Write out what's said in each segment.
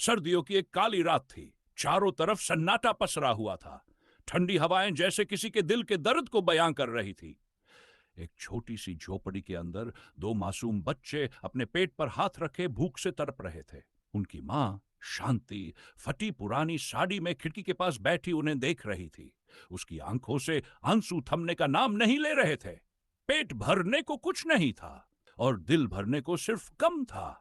सर्दियों की एक काली रात थी। चारों तरफ सन्नाटा पसरा हुआ था। ठंडी हवाएं जैसे किसी के दिल के दर्द को बयां कर रही थी। एक छोटी सी झोपड़ी के अंदर दो मासूम बच्चे अपने पेट पर हाथ रखे भूख से तड़प रहे थे। उनकी माँ शांति फटी पुरानी साड़ी में खिड़की के पास बैठी उन्हें देख रही थी। उसकी आंखों से आंसू थमने का नाम नहीं ले रहे थे। पेट भरने को कुछ नहीं था और दिल भरने को सिर्फ गम था।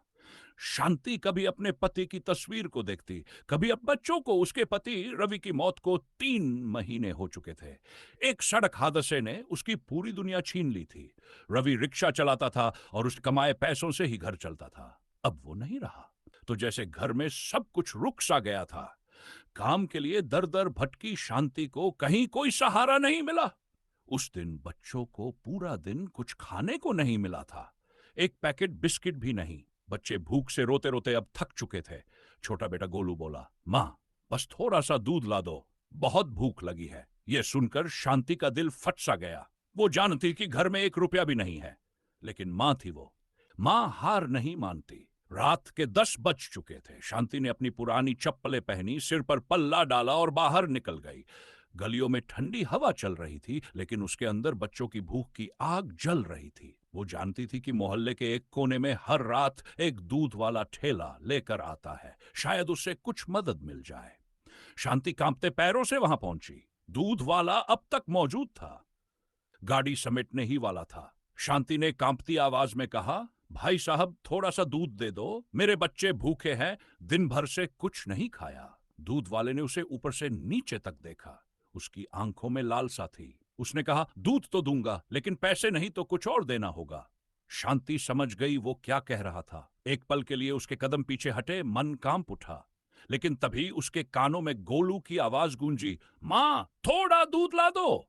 शांति कभी अपने पति की तस्वीर को देखती, कभी अब बच्चों को। उसके पति रवि की मौत को 3 महीने हो चुके थे। एक सड़क हादसे ने उसकी पूरी दुनिया छीन ली थी। रवि रिक्शा चलाता था और उस कमाए पैसों से ही घर चलता था। अब वो नहीं रहा तो जैसे घर में सब कुछ रुक सा गया था। काम के लिए दर दर भटकी शांति को कहीं कोई सहारा नहीं मिला। उस दिन बच्चों को पूरा दिन कुछ खाने को नहीं मिला था। एक पैकेट बिस्किट भी नहीं। बच्चे भूख से रोते रोते अब थक चुके थे। छोटा बेटा गोलू बोला, मां, बस थोड़ा सा दूध ला दो, बहुत भूख लगी है। यह सुनकर शांति का दिल फट सा गया। वो जानती कि घर में 1 रुपया भी नहीं है, लेकिन मां थी वो। मां हार नहीं मानती। रात के 10 बज चुके थे। शांति ने अपनी पुरानी चप्पलें पहनी, सिर पर पल्ला डाला और बाहर निकल गई। गलियों में ठंडी हवा चल रही थी, लेकिन उसके अंदर बच्चों की भूख की आग जल रही थी। वो जानती थी कि मोहल्ले के एक कोने में हर रात एक दूध वाला ठेला लेकर आता है। शायद उससे कुछ मदद मिल जाए। शांति कांपते पैरों से वहां पहुंची। दूध वाला अब तक मौजूद था, गाड़ी समेटने ही वाला था। शांति ने कांपती आवाज में कहा, भाई साहब, थोड़ा सा दूध दे दो, मेरे बच्चे भूखे हैं, दिन भर से कुछ नहीं खाया। दूध वाले ने उसे ऊपर से नीचे तक देखा। उसकी आंखों में लालसा थी। उसने कहा, दूध तो दूंगा, लेकिन पैसे नहीं तो कुछ और देना होगा। शांति समझ गई वो क्या कह रहा था। एक पल के लिए उसके कदम पीछे हटे, मन कांप उठा। लेकिन तभी उसके कानों में गोलू की आवाज गूंजी, मां, थोड़ा दूध ला दो।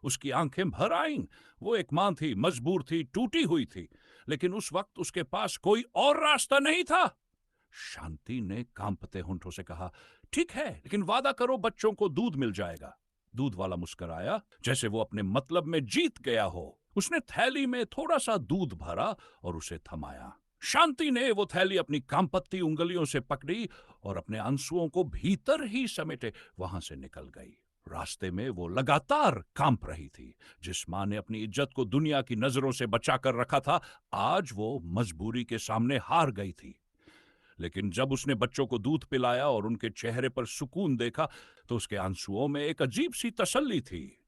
उसकी आंखें भर आईं। वो एक मां थी, मजबूर थी, टूटी हुई थी, लेकिन उस वक्त उसके पास कोई और रास्ता नहीं था। शांति ने कांपते होंठों से कहा, ठीक है, लेकिन वादा करो बच्चों को दूध मिल जाएगा। दूध वाला मुस्कुराया, जैसे वो अपने मतलब में जीत गया हो। उसने थैली में थोड़ा सा दूध भरा और उसे थमाया। शांति ने वो थैली अपनी कांपती उंगलियों से पकड़ी और अपने आंसुओं को भीतर ही समेटे वहां से निकल गई। रास्ते में वो लगातार कांप रही थी। जिस मां ने अपनी इज्जत को दुनिया की नजरों से बचाकर रखा था, आज वो मजबूरी के सामने हार गई थी। लेकिन जब उसने बच्चों को दूध पिलाया और उनके चेहरे पर सुकून देखा, तो उसके आंसुओं में एक अजीब सी तसल्ली थी।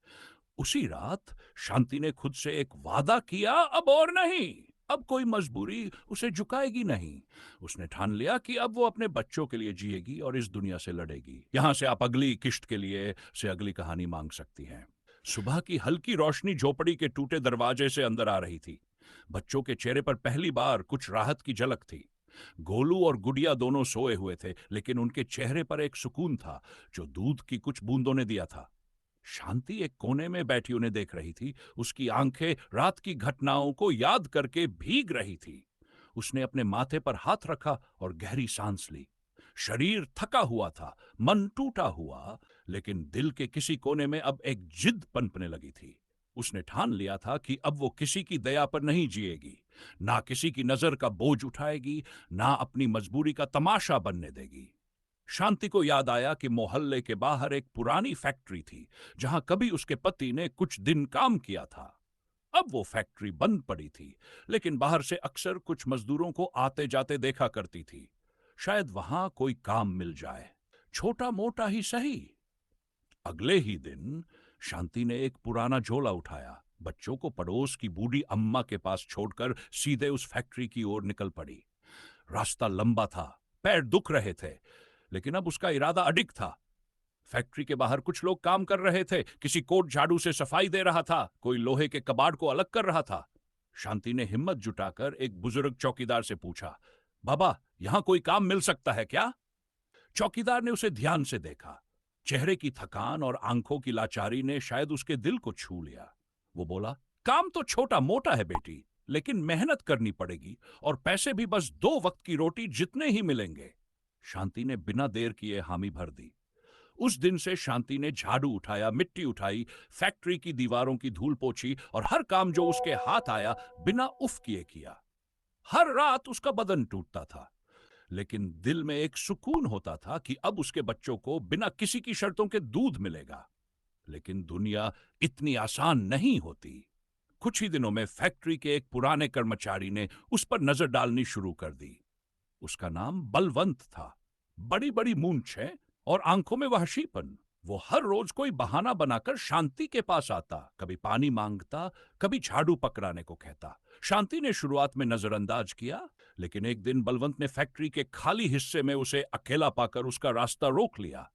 उसी रात शांति ने खुद से एक वादा किया, अब और नहीं, अब कोई मजबूरी उसे झुकाएगी नहीं। उसने ठान लिया कि अब वो अपने बच्चों के लिए जिएगी और इस दुनिया से लड़ेगी। यहां से आप अगली किश्त के लिए से अगली कहानी मांग सकती हैं। सुबह की हल्की रोशनी झोपड़ी के टूटे दरवाजे से अंदर आ रही थी। बच्चों के चेहरे पर पहली बार कुछ राहत की झलक थी। गोलू और गुड़िया दोनों सोए हुए थे, लेकिन उनके चेहरे पर एक सुकून था जो दूध की कुछ बूंदों ने दिया था। शांति एक कोने में बैठी उन्हें देख रही थी। उसकी आंखें रात की घटनाओं को याद करके भीग रही थी। उसने अपने माथे पर हाथ रखा और गहरी सांस ली। शरीर थका हुआ था, मन टूटा हुआ, लेकिन दिल के किसी कोने में अब एक जिद पनपने लगी थी। उसने ठान लिया था कि अब वो किसी की दया पर नहीं जिएगी, ना किसी की नजर का बोझ उठाएगी, ना अपनी मजबूरी का तमाशा बनने देगी। शांति को याद आया कि मोहल्ले के बाहर एक पुरानी फैक्ट्री थी, जहां कभी उसके पति ने कुछ दिन काम किया था। अब वो फैक्ट्री बंद पड़ी थी, लेकिन बाहर से अक्सर कुछ मजदूरों को आते जाते देखा करती थी। शायद वहां कोई काम मिल जाए, छोटा मोटा ही सही। अगले ही दिन शांति ने एक पुराना झोला उठाया, बच्चों को पड़ोस की बूढ़ी अम्मा के पास छोड़कर सीधे उस फैक्ट्री की ओर निकल पड़ी। रास्ता लंबा था, पैर दुख रहे थे, लेकिन अब उसका इरादा अडिग था। फैक्ट्री के बाहर कुछ लोग काम कर रहे थे। किसी कोट झाड़ू से सफाई दे रहा था, कोई लोहे के कबाड़ को अलग कर रहा था। शांति ने हिम्मत जुटाकर एक बुजुर्ग चौकीदार से पूछा, बाबा, यहां कोई काम मिल सकता है क्या? चौकीदार ने उसे ध्यान से देखा। चेहरे की थकान और आंखों की लाचारी ने शायद उसके दिल को छू लिया। वो बोला, काम तो छोटा मोटा है बेटी, लेकिन मेहनत करनी पड़ेगी और पैसे भी बस 2 वक्त की रोटी जितने ही मिलेंगे। शांति ने बिना देर किए हामी भर दी। उस दिन से शांति ने झाड़ू उठाया, मिट्टी उठाई, फैक्ट्री की दीवारों की धूल पोंछी और हर काम जो उसके हाथ आया बिना उफ किए किया। हर रात उसका बदन टूटता था, लेकिन दिल में एक सुकून होता था कि अब उसके बच्चों को बिना किसी की शर्तों के दूध मिलेगा। लेकिन दुनिया इतनी आसान नहीं होती। कुछ ही दिनों में फैक्ट्री के एक पुराने कर्मचारी ने उस पर नजर डालनी शुरू कर दी। उसका नाम बलवंत था। बड़ी बड़ी मूंछें और आंखों में वहशीपन। वो हर रोज कोई बहाना बनाकर शांति के पास आता, कभी पानी मांगता, कभी झाड़ू पकड़ाने को कहता। शांति ने शुरुआत में नजरअंदाज किया, लेकिन एक दिन बलवंत ने फैक्ट्री के खाली हिस्से में उसे अकेला पाकर उसका रास्ता रोक लिया।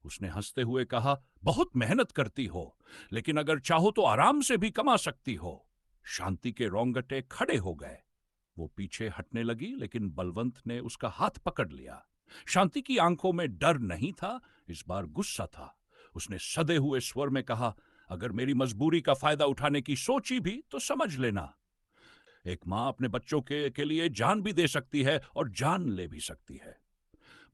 उसने हंसते हुए कहा, बहुत मेहनत करती हो, लेकिन अगर चाहो तो आराम से भी कमा सकती हो। शांति के रोंगटे खड़े हो गए। वो पीछे हटने लगी, लेकिन बलवंत ने उसका हाथ पकड़ लिया। शांति की आंखों में डर नहीं था, इस बार गुस्सा था। उसने सदे हुए स्वर में कहा, अगर मेरी मजबूरी का फायदा उठाने की सोची भी तो समझ लेना, एक मां अपने बच्चों के लिए जान भी दे सकती है और जान ले भी सकती है।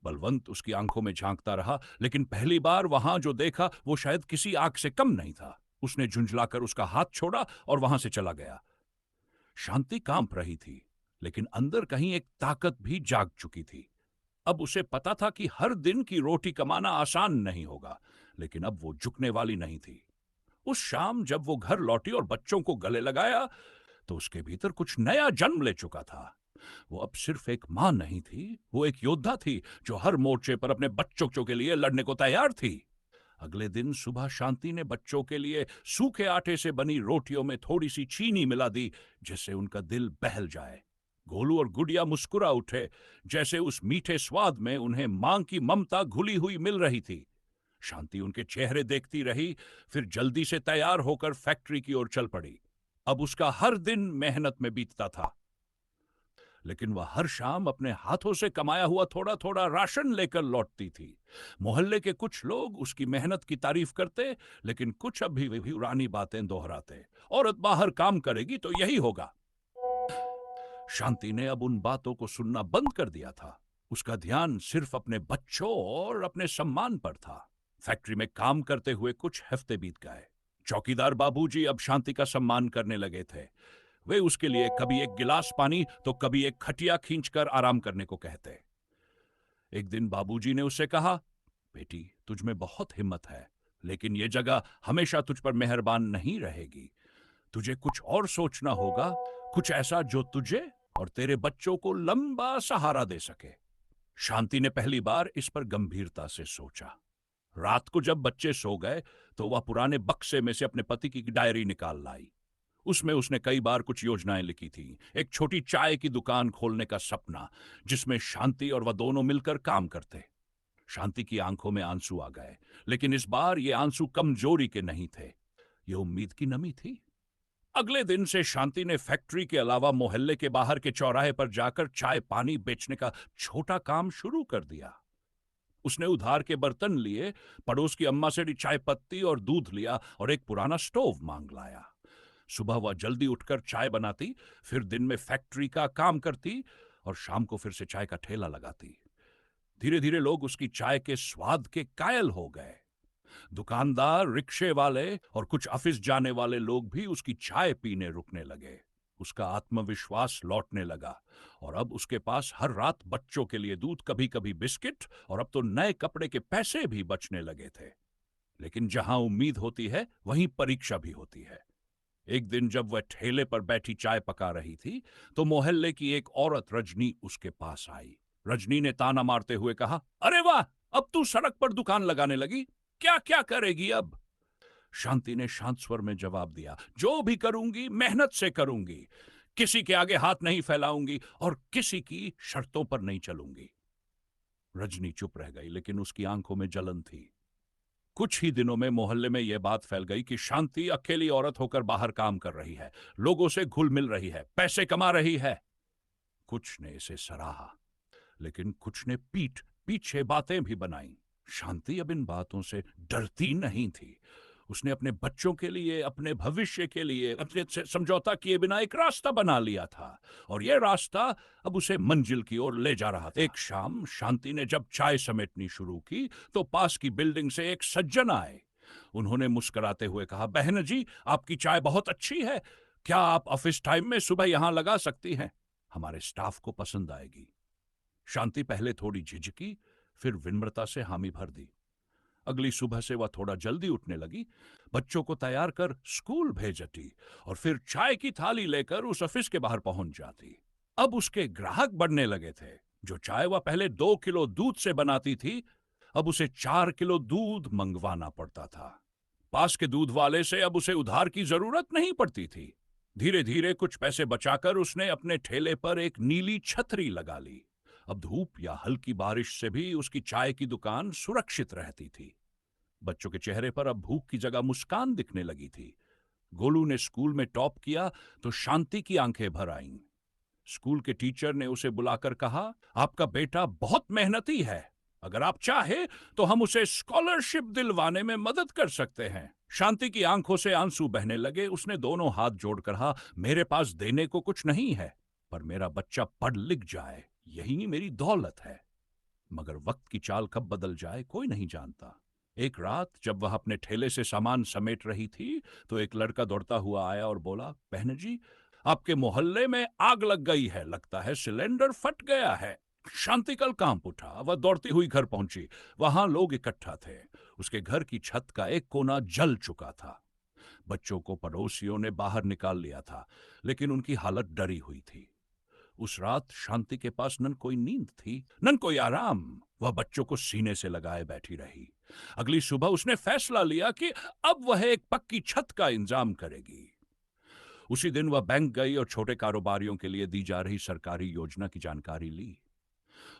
बलवंत उसकी आंखों में झांकता रहा, लेकिन पहली बार वहां जो देखा वो शायद किसी आग से कम नहीं था। उसने झुंझलाकर उसका हाथ छोड़ा और वहां से चला गया। शांति कांप रही थी, लेकिन अंदर कहीं एक ताकत भी जाग चुकी थी। अब उसे पता था कि हर दिन की रोटी कमाना आसान नहीं होगा, लेकिन अब वो झुकने वाली नहीं थी। उस शाम जब वो घर लौटी और बच्चों को गले लगाया, तो उसके भीतर कुछ नया जन्म ले चुका था। वो अब सिर्फ एक मां नहीं थी, वो एक योद्धा थी जो हर मोर्चे पर अपने बच्चों के लिए लड़ने को तैयार थी। अगले दिन सुबह शांति ने बच्चों के लिए सूखे आटे से बनी रोटियों में थोड़ी सी चीनी मिला दी, जिससे उनका दिल बहल जाए। गोलू और गुड़िया मुस्कुरा उठे, जैसे उस मीठे स्वाद में उन्हें मां की ममता घुली हुई मिल रही थी। शांति उनके चेहरे देखती रही, फिर जल्दी से तैयार होकर फैक्ट्री की ओर चल पड़ी। अब उसका हर दिन मेहनत में बीतता था, लेकिन वह हर शाम अपने हाथों से कमाया हुआ थोड़ा थोड़ा राशन लेकर लौटती थी। मोहल्ले के कुछ लोग उसकी मेहनत की तारीफ करते, लेकिन कुछ अभी भी पुरानी बातें दोहराते। औरत बाहर काम करेगी तो यही होगा। शांति ने अब उन बातों को सुनना बंद कर दिया था। उसका ध्यान सिर्फ अपने बच्चों और अपने सम्मान पर था। फैक्ट्री में काम करते हुए कुछ हफ्ते बीत गए। चौकीदार बाबूजी अब शांति का सम्मान करने लगे थे। वे उसके लिए कभी एक गिलास पानी तो कभी एक खटिया खींचकर आराम करने को कहते। एक दिन बाबूजी ने उससे कहा, बेटी, तुझ में बहुत हिम्मत है, लेकिन यह जगह हमेशा तुझ पर मेहरबान नहीं रहेगी। तुझे कुछ और सोचना होगा, कुछ ऐसा जो तुझे और तेरे बच्चों को लंबा सहारा दे सके। शांति ने पहली बार इस पर गंभीरता से सोचा। रात को जब बच्चे सो गए, तो वह पुराने बक्से में से अपने पति की डायरी निकाल लाई। उसमें उसने कई बार कुछ योजनाएं लिखी थी। एक छोटी चाय की दुकान खोलने का सपना, जिसमें शांति और वह दोनों मिलकर काम करते। शांति की आंखों में आंसू आ गए, लेकिन इस बार ये आंसू कमजोरी के नहीं थे, ये उम्मीद की नमी थी। अगले दिन से शांति ने फैक्ट्री के अलावा मोहल्ले के बाहर के चौराहे पर जाकर चाय पानी बेचने का छोटा काम शुरू कर दिया। उसने उधार के बर्तन लिए, पड़ोस की अम्मा से चाय पत्ती और दूध लिया और एक पुराना स्टोव मांग लाया। सुबह वह जल्दी उठकर चाय बनाती, फिर दिन में फैक्ट्री का काम करती और शाम को फिर से चाय का ठेला लगाती। धीरे धीरे लोग उसकी चाय के स्वाद के कायल हो गए। दुकानदार, रिक्शे वाले और कुछ ऑफिस जाने वाले लोग भी उसकी चाय पीने रुकने लगे। उसका आत्मविश्वास लौटने लगा और अब उसके पास हर रात बच्चों के लिए दूध, कभी कभी बिस्किट और अब तो नए कपड़े के पैसे भी बचने लगे थे। लेकिन जहां उम्मीद होती है, वहीं परीक्षा भी होती है। एक दिन जब वह ठेले पर बैठी चाय पका रही थी, तो मोहल्ले की एक औरत रजनी उसके पास आई। रजनी ने ताना मारते हुए कहा, अरे वाह, अब तू सड़क पर दुकान लगाने लगी, क्या क्या करेगी अब? शांति ने शांत स्वर में जवाब दिया, जो भी करूंगी मेहनत से करूंगी, किसी के आगे हाथ नहीं फैलाऊंगी और किसी की शर्तों पर नहीं चलूंगी। रजनी चुप रह गई, लेकिन उसकी आंखों में जलन थी। कुछ ही दिनों में मोहल्ले में यह बात फैल गई कि शांति अकेली औरत होकर बाहर काम कर रही है, लोगों से घुल मिल रही है, पैसे कमा रही है। कुछ ने इसे सराहा, लेकिन कुछ ने पीठ पीछे बातें भी बनाई। शांति अब इन बातों से डरती नहीं थी। उसने अपने बच्चों के लिए, अपने भविष्य के लिए अपने से समझौता किए बिना एक रास्ता बना लिया था, और यह रास्ता अब उसे मंजिल की ओर ले जा रहा था। एक शाम शांति ने जब चाय समेटनी शुरू की, तो पास की बिल्डिंग से एक सज्जन आए। उन्होंने मुस्कुराते हुए कहा, बहन जी, आपकी चाय बहुत अच्छी है, क्या आप ऑफिस टाइम में सुबह यहां लगा सकती हैं? हमारे स्टाफ को पसंद आएगी। शांति पहले थोड़ी झिझकी, फिर विनम्रता से हामी भर दी। अगली सुबह से वह थोड़ा जल्दी उठने लगी, बच्चों को तैयार कर स्कूल भेजती और फिर चाय की थाली लेकर उस ऑफिस के बाहर पहुंच जाती। अब उसके ग्राहक बढ़ने लगे थे। जो चाय वह पहले 2 किलो दूध से बनाती थी, अब उसे 4 किलो दूध मंगवाना पड़ता था। पास के दूध वाले से अब उसे उधार की जरूरत नहीं पड़ती थी। धीरे धीरे कुछ पैसे बचाकर उसने अपने ठेले पर एक नीली छतरी लगा ली। अब धूप या हल्की बारिश से भी उसकी चाय की दुकान सुरक्षित रहती थी। बच्चों के चेहरे पर अब भूख की जगह मुस्कान दिखने लगी थी। गोलू ने स्कूल में टॉप किया तो शांति की आंखें भर आईं। स्कूल के टीचर ने उसे बुलाकर कहा, आपका बेटा बहुत मेहनती है, अगर आप चाहे तो हम उसे स्कॉलरशिप दिलवाने में मदद कर सकते हैं। शांति की आंखों से आंसू बहने लगे। उसने दोनों हाथ जोड़कर कहा, मेरे पास देने को कुछ नहीं है, पर मेरा बच्चा पढ़ लिख जाए, यही मेरी दौलत है। मगर वक्त की चाल कब बदल जाए कोई नहीं जानता। एक रात जब वह अपने ठेले से सामान समेट रही थी तो एक लड़का दौड़ता हुआ आया और बोला, बहन जी, आपके मोहल्ले में आग लग गई है, लगता है सिलेंडर फट गया है। शांति कल कांप उठा। वह दौड़ती हुई घर पहुंची। वहां लोग इकट्ठा थे। उसके घर की छत का एक कोना जल चुका था। बच्चों को पड़ोसियों ने बाहर निकाल लिया था, लेकिन उनकी हालत डरी हुई थी। उस रात शांति के पास न कोई नींद थी, न कोई आराम। वह बच्चों को सीने से लगाए बैठी रही। अगली सुबह उसने फैसला लिया कि अब वह एक पक्की छत का इंतजाम करेगी। उसी दिन वह बैंक गई और छोटे कारोबारियों के लिए दी जा रही सरकारी योजना की जानकारी ली।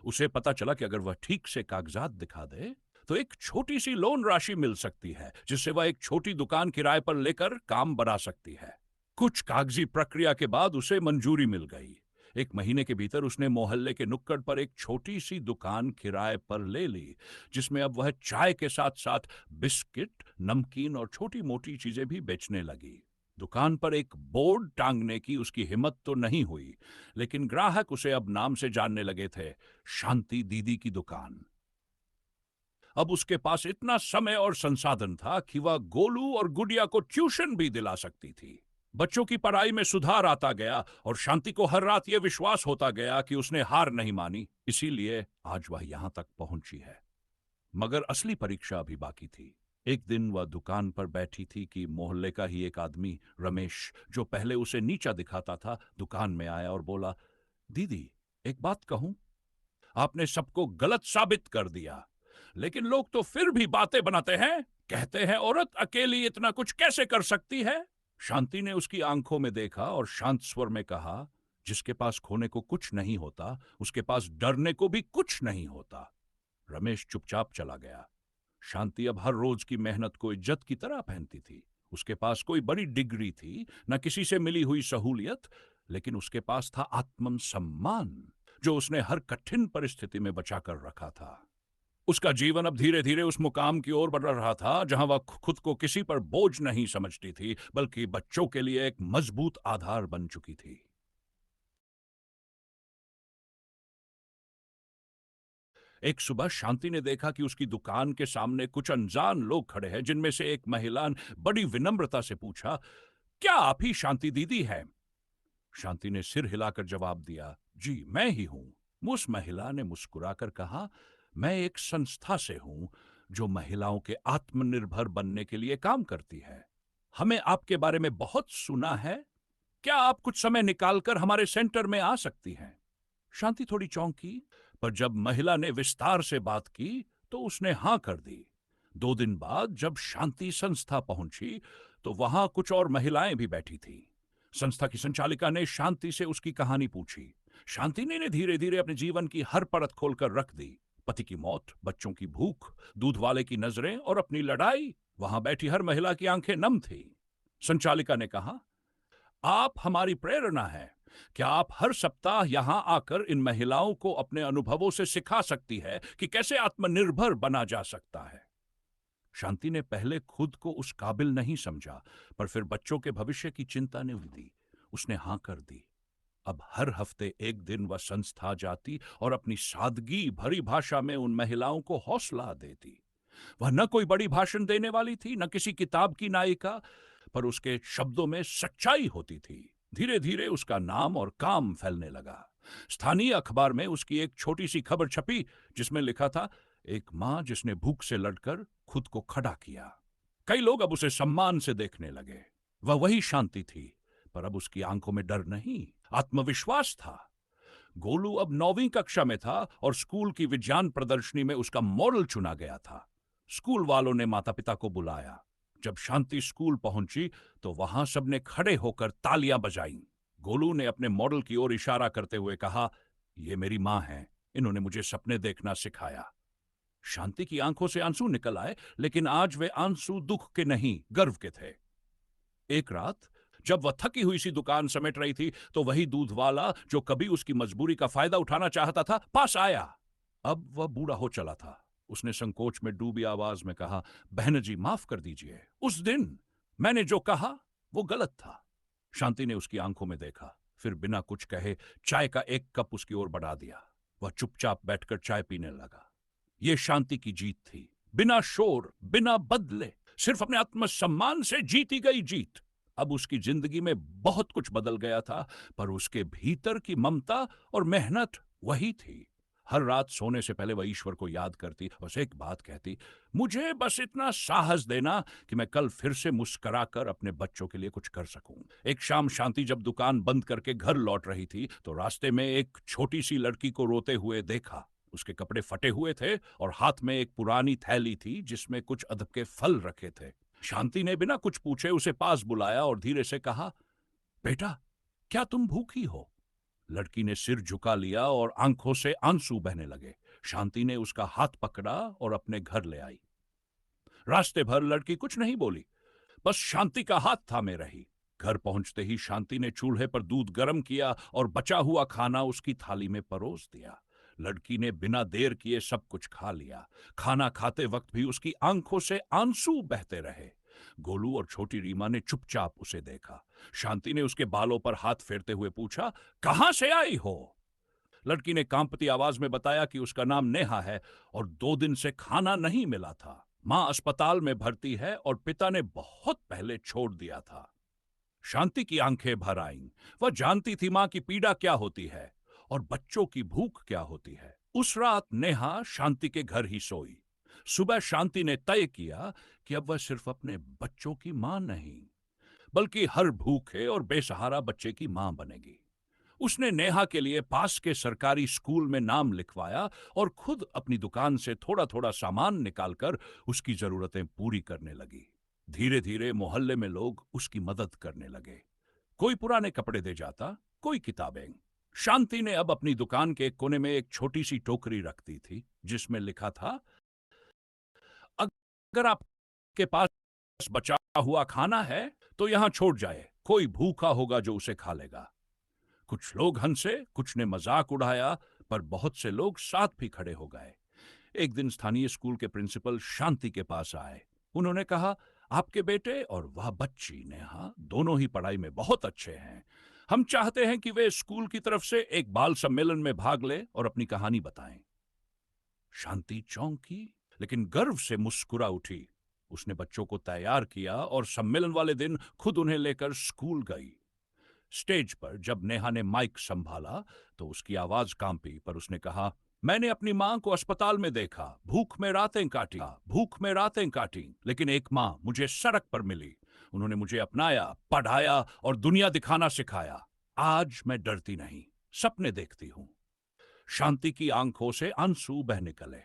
उसे पता चला कि अगर वह ठीक से कागजात दिखा दे तो एक छोटी सी लोन राशि मिल सकती है, जिससे वह एक छोटी दुकान किराए पर लेकर काम बना सकती है। कुछ कागजी प्रक्रिया के बाद उसे मंजूरी मिल गई। 1 महीने के भीतर उसने मोहल्ले के नुक्कड़ पर एक छोटी सी दुकान किराए पर ले ली, जिसमें अब वह चाय के साथ साथ बिस्किट, नमकीन और छोटी मोटी चीजें भी बेचने लगी। दुकान पर एक बोर्ड टांगने की उसकी हिम्मत तो नहीं हुई, लेकिन ग्राहक उसे अब नाम से जानने लगे थे, शांति दीदी की दुकान। अब उसके पास इतना समय और संसाधन था कि वह गोलू और गुड़िया को ट्यूशन भी दिला सकती थी। बच्चों की पढ़ाई में सुधार आता गया और शांति को हर रात यह विश्वास होता गया कि उसने हार नहीं मानी, इसीलिए आज वह यहां तक पहुंची है। मगर असली परीक्षा अभी बाकी थी। एक दिन वह दुकान पर बैठी थी कि मोहल्ले का ही एक आदमी, रमेश, जो पहले उसे नीचा दिखाता था, दुकान में आया और बोला, दीदी, एक बात कहूं, आपने सबको गलत साबित कर दिया, लेकिन लोग तो फिर भी बातें बनाते हैं, कहते हैं औरत अकेली इतना कुछ कैसे कर सकती है। शांति ने उसकी आंखों में देखा और शांत स्वर में कहा, जिसके पास खोने को कुछ नहीं होता, उसके पास डरने को भी कुछ नहीं होता। रमेश चुपचाप चला गया। शांति अब हर रोज की मेहनत को इज्जत की तरह पहनती थी। उसके पास कोई बड़ी डिग्री थी, न किसी से मिली हुई सहूलियत, लेकिन उसके पास था आत्म सम्मान, जो उसने हर कठिन परिस्थिति में बचाकर रखा था। उसका जीवन अब धीरे धीरे उस मुकाम की ओर बढ़ रहा था जहां वह खुद को किसी पर बोझ नहीं समझती थी, बल्कि बच्चों के लिए एक मजबूत आधार बन चुकी थी। एक सुबह शांति ने देखा कि उसकी दुकान के सामने कुछ अनजान लोग खड़े हैं, जिनमें से एक महिला ने बड़ी विनम्रता से पूछा, क्या आप ही शांति दीदी हैं? शांति ने सिर हिलाकर जवाब दिया, जी मैं ही हूं। उस महिला ने मुस्कुराकर कहा, मैं एक संस्था से हूं जो महिलाओं के आत्मनिर्भर बनने के लिए काम करती है। हमें आपके बारे में बहुत सुना है, क्या आप कुछ समय निकालकर हमारे सेंटर में आ सकती हैं? शांति थोड़ी चौंकी, पर जब महिला ने विस्तार से बात की तो उसने हां कर दी। 2 दिन बाद जब शांति संस्था पहुंची तो वहां कुछ और महिलाएं भी बैठी थीं। संस्था की संचालिका ने शांति से उसकी कहानी पूछी। शांति ने धीरे धीरे अपने जीवन की हर परत खोलकर रख दी। पति की मौत, बच्चों की भूख, दूध वाले की नजरें और अपनी लड़ाई। वहां बैठी हर महिला की आंखें नम थी। संचालिका ने कहा, आप हमारी प्रेरणा हैं। क्या आप हर सप्ताह यहां आकर इन महिलाओं को अपने अनुभवों से सिखा सकती है कि कैसे आत्मनिर्भर बना जा सकता है? शांति ने पहले खुद को उस काबिल नहीं समझा, पर फिर बच्चों के भविष्य की चिंता ने दी। उसने हां कर दी। अब हर हफ्ते एक दिन वह संस्था जाती और अपनी सादगी भरी भाषा में उन महिलाओं को हौसला देती। वह न कोई बड़ी भाषण देने वाली थी, न किसी किताब की नायिका, पर उसके शब्दों में सच्चाई होती थी। धीरे धीरे उसका नाम और काम फैलने लगा। स्थानीय अखबार में उसकी एक छोटी सी खबर छपी जिसमें लिखा था, एक मां जिसने भूख से लड़कर खुद को खड़ा किया। कई लोग अब उसे सम्मान से देखने लगे। वह वही शांति थी, पर अब उसकी आंखों में डर नहीं, आत्मविश्वास था। गोलू अब 9वीं कक्षा में था और स्कूल की विज्ञान प्रदर्शनी में उसका मॉडल चुना गया था। स्कूल वालों ने माता पिता को बुलाया। जब शांति स्कूल पहुंची तो वहां सबने खड़े होकर तालियां बजाईं। गोलू ने अपने मॉडल की ओर इशारा करते हुए कहा, ये मेरी मां है, इन्होंने मुझे सपने देखना सिखाया। शांति की आंखों से आंसू निकल आए, लेकिन आज वे आंसू दुख के नहीं, गर्व के थे। एक रात जब वह थकी हुई सी दुकान समेट रही थी तो वही दूध वाला जो कभी उसकी मजबूरी का फायदा उठाना चाहता था, पास आया। अब वह बूढ़ा हो चला था। उसने संकोच में डूबी आवाज में कहा, बहन जी माफ कर दीजिए, उस दिन मैंने जो कहा वो गलत था। शांति ने उसकी आंखों में देखा, फिर बिना कुछ कहे चाय का एक कप उसकी ओर बढ़ा दिया। वह चुपचाप बैठकर चाय पीने लगा। यह शांति की जीत थी, बिना शोर, बिना बदले, सिर्फ अपने आत्मसम्मान से जीती गई जीत। अब उसकी जिंदगी में बहुत कुछ बदल गया था, पर उसके भीतर की ममता और मेहनत वही थी। हर रात सोने से पहले वह ईश्वर को याद करती, बस एक बात कहती, मुझे बस इतना साहस देना कि मैं कल फिर से मुस्कुराकर अपने बच्चों के लिए कुछ कर सकूं। एक शाम शांति जब दुकान बंद करके घर लौट रही थी तो रास्ते में एक छोटी सी लड़की को रोते हुए देखा। उसके कपड़े फटे हुए थे और हाथ में एक पुरानी थैली थी जिसमें कुछ अदब के फल रखे थे। शांति ने बिना कुछ पूछे उसे पास बुलाया और धीरे से कहा, बेटा, क्या तुम भूखी हो? लड़की ने सिर झुका लिया और आंखों से आंसू बहने लगे। शांति ने उसका हाथ पकड़ा और अपने घर ले आई। रास्ते भर लड़की कुछ नहीं बोली, बस शांति का हाथ थामे रही। घर पहुंचते ही शांति ने चूल्हे पर दूध गर्म किया और बचा हुआ खाना उसकी थाली में परोस दिया। लड़की ने बिना देर किए सब कुछ खा लिया। खाना खाते वक्त भी उसकी आंखों से आंसू बहते रहे। गोलू और छोटी रीमा ने चुपचाप उसे देखा। शांति ने उसके बालों पर हाथ फेरते हुए पूछा, कहां से आई हो? लड़की ने कांपती आवाज में बताया कि उसका नाम नेहा है और 2 दिन से खाना नहीं मिला था। मां अस्पताल में भर्ती है और पिता ने बहुत पहले छोड़ दिया था। शांति की आंखें भर आईं। वह जानती थी मां की पीड़ा क्या होती है और बच्चों की भूख क्या होती है। उस रात नेहा शांति के घर ही सोई। सुबह शांति ने तय किया कि अब वह सिर्फ अपने बच्चों की मां नहीं, बल्कि हर भूखे और बेसहारा बच्चे की मां बनेगी। उसने नेहा के लिए पास के सरकारी स्कूल में नाम लिखवाया और खुद अपनी दुकान से थोड़ा थोड़ा सामान निकालकर उसकी जरूरतें पूरी करने लगी। धीरे धीरे मोहल्ले में लोग उसकी मदद करने लगे। कोई पुराने कपड़े दे जाता, कोई किताबें। शांति ने अब अपनी दुकान के एक कोने में एक छोटी सी टोकरी रख दी थी जिसमें लिखा था, अगर आपके पास बचा हुआ खाना है तो यहां छोड़ जाए, कोई भूखा होगा जो उसे खा लेगा। कुछ लोग हंसे, कुछ ने मजाक उड़ाया, पर बहुत से लोग साथ भी खड़े हो गए। एक दिन स्थानीय स्कूल के प्रिंसिपल शांति के पास आए। उन्होंने कहा, आपके बेटे और वह बच्ची नेहा दोनों ही पढ़ाई में बहुत अच्छे हैं। हम चाहते हैं कि वे स्कूल की तरफ से एक बाल सम्मेलन में भाग ले और अपनी कहानी बताएं। शांति चौंकी, लेकिन गर्व से मुस्कुरा उठी। उसने बच्चों को तैयार किया और सम्मेलन वाले दिन खुद उन्हें लेकर स्कूल गई। स्टेज पर जब नेहा ने माइक संभाला तो उसकी आवाज कांपी, पर उसने कहा, मैंने अपनी मां को अस्पताल में देखा, भूख में रातें काटी, भूख में रातें काटी, लेकिन एक मां मुझे सड़क पर मिली। उन्होंने मुझे अपनाया, पढ़ाया और दुनिया दिखाना सिखाया। आज मैं डरती नहीं, सपने देखती हूं। शांति की आंखों से आंसू बह निकले।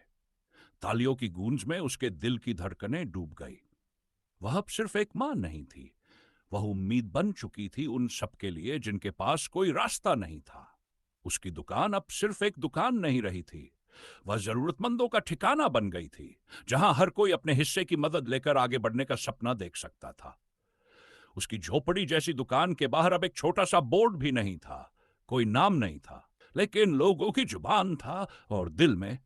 तालियों की गूंज में उसके दिल की धड़कनें डूब गई। वह अब सिर्फ एक मां नहीं थी, वह उम्मीद बन चुकी थी उन सबके लिए जिनके पास कोई रास्ता नहीं था। उसकी दुकान अब सिर्फ एक दुकान नहीं रही थी, वह जरूरतमंदों का ठिकाना बन गई थी, जहां हर कोई अपने हिस्से की मदद लेकर आगे बढ़ने का सपना देख सकता था। उसकी झोपड़ी जैसी दुकान के बाहर अब एक छोटा सा बोर्ड भी नहीं था, कोई नाम नहीं था, लेकिन लोगों की जुबान था और दिल में